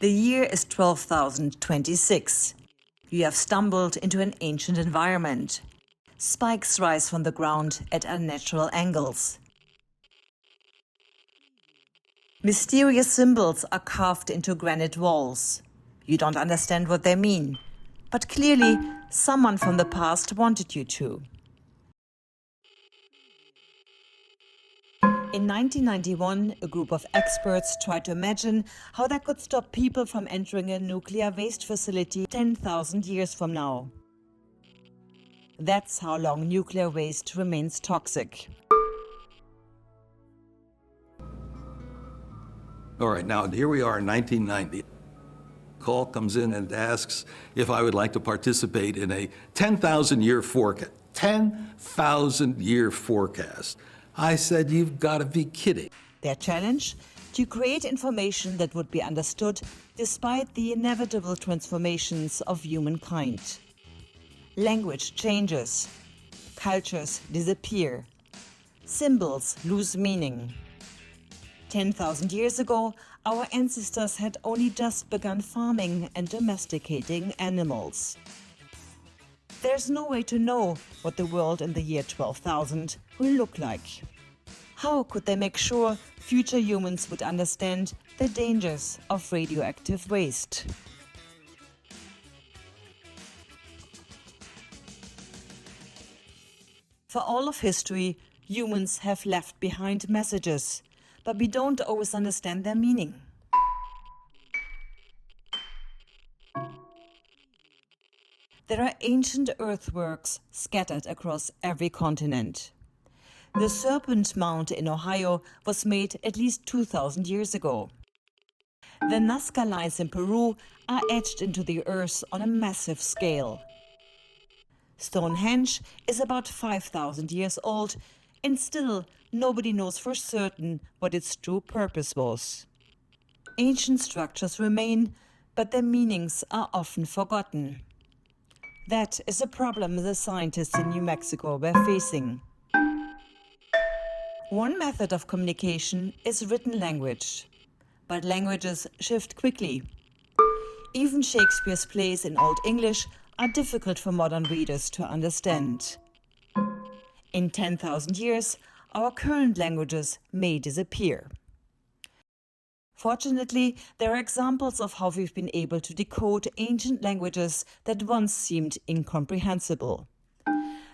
The year is 12,026. You have stumbled into an ancient environment. Spikes rise from the ground at unnatural angles. Mysterious symbols are carved into granite walls. You don't understand what they mean, but clearly someone from the past wanted you to. In 1991, a group of experts tried to imagine how they could stop people from entering a nuclear waste facility 10,000 years from now. That's how long nuclear waste remains toxic. All right, now here we are in 1990. Call comes in and asks if I would like to participate in a 10,000-year forecast. 10,000-year forecast. I said, you've got to be kidding. Their challenge? To create information that would be understood despite the inevitable transformations of humankind. Language changes. Cultures disappear. Symbols lose meaning. 10,000 years ago, our ancestors had only just begun farming and domesticating animals. There's no way to know what the world in the year 12,000 will look like. How could they make sure future humans would understand the dangers of radioactive waste? For all of history, humans have left behind messages, but we don't always understand their meaning. There are ancient earthworks scattered across every continent. The Serpent Mound in Ohio was made at least 2,000 years ago. The Nazca lines in Peru are etched into the earth on a massive scale. Stonehenge is about 5,000 years old, and still nobody knows for certain what its true purpose was. Ancient structures remain, but their meanings are often forgotten. That is a problem the scientists in New Mexico were facing. One method of communication is written language, but languages shift quickly. Even Shakespeare's plays in Old English are difficult for modern readers to understand. In 10,000 years, our current languages may disappear. Fortunately, there are examples of how we've been able to decode ancient languages that once seemed incomprehensible.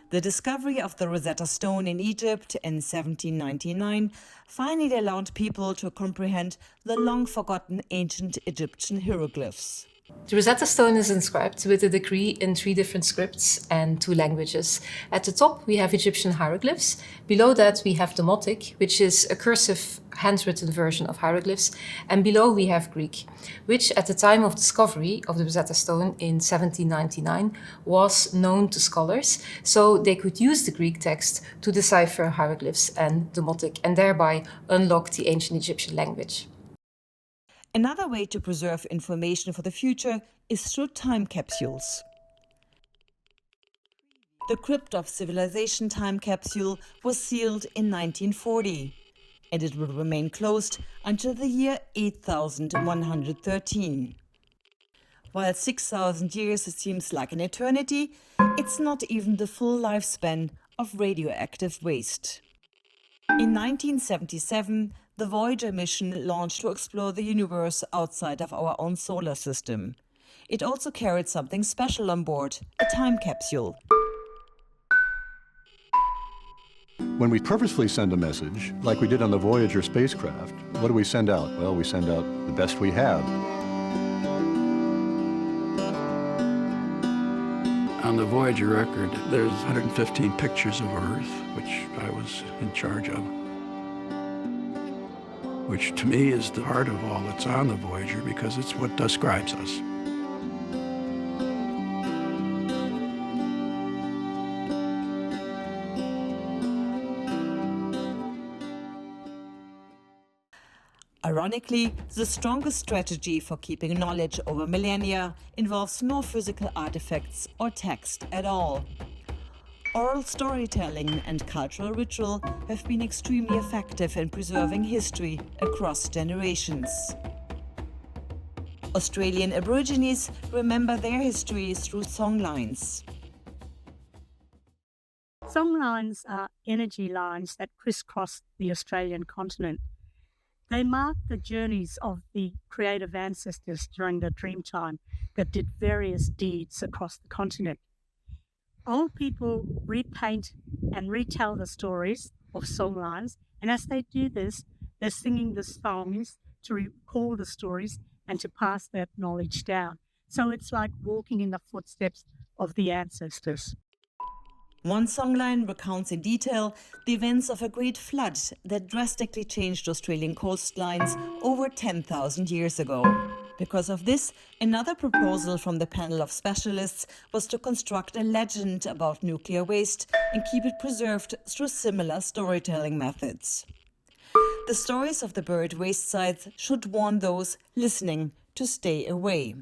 The discovery of the Rosetta Stone in Egypt in 1799 finally allowed people to comprehend the long-forgotten ancient Egyptian hieroglyphs. The Rosetta Stone is inscribed with a decree in 3 different scripts and 2 languages. At the top we have Egyptian hieroglyphs. Below that we have Demotic, which is a cursive handwritten version of hieroglyphs. And below we have Greek, which at the time of discovery of the Rosetta Stone in 1799 was known to scholars. So they could use the Greek text to decipher hieroglyphs and Demotic and thereby unlock the ancient Egyptian language. Another way to preserve information for the future is through time capsules. The Crypt of Civilization time capsule was sealed in 1940, and it will remain closed until the year 8113. While 6,000 years seems like an eternity, it's not even the full lifespan of radioactive waste. In 1977, the Voyager mission launched to explore the universe outside of our own solar system. It also carried something special on board, a time capsule. When we purposefully send a message, like we did on the Voyager spacecraft, what do we send out? Well, we send out the best we have. On the Voyager record, there's 115 pictures of Earth, which I was in charge of, which to me is the heart of all that's on the Voyager because it's what describes us. Ironically, the strongest strategy for keeping knowledge over millennia involves no physical artifacts or text at all. Oral storytelling and cultural ritual have been extremely effective in preserving history across generations. Australian Aborigines remember their history through songlines. Songlines are energy lines that crisscross the Australian continent. They mark the journeys of the creative ancestors during the Dreamtime that did various deeds across the continent. Old people repaint and retell the stories of songlines, and as they do this, they're singing the songs to recall the stories and to pass that knowledge down. So it's like walking in the footsteps of the ancestors. One songline recounts in detail the events of a great flood that drastically changed Australian coastlines over 10,000 years ago. Because of this, another proposal from the panel of specialists was to construct a legend about nuclear waste and keep it preserved through similar storytelling methods. The stories of the buried waste sites should warn those listening to stay away.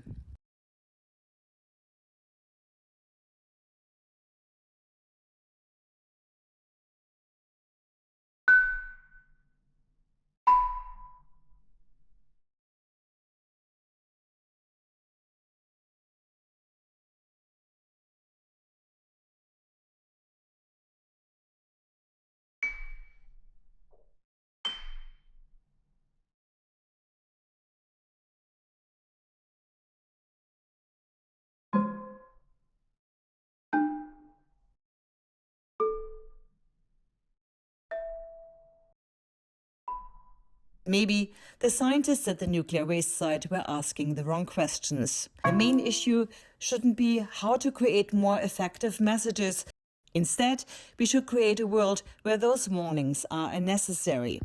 Maybe the scientists at the nuclear waste site were asking the wrong questions. The main issue shouldn't be how to create more effective messages. Instead, we should create a world where those warnings are unnecessary.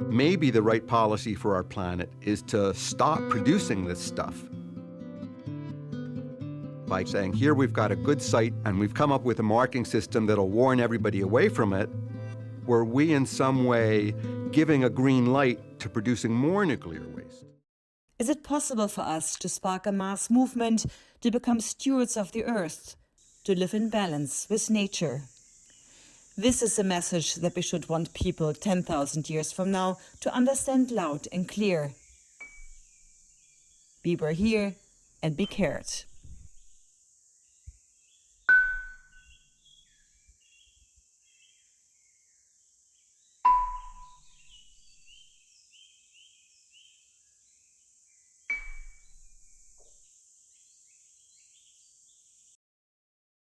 Maybe the right policy for our planet is to stop producing this stuff by saying, here we've got a good site and we've come up with a marking system that'll warn everybody away from it. Were we in some way giving a green light to producing more nuclear waste? Is it possible for us to spark a mass movement to become stewards of the earth, to live in balance with nature? This is a message that we should want people 10,000 years from now to understand loud and clear. Be here and be cared.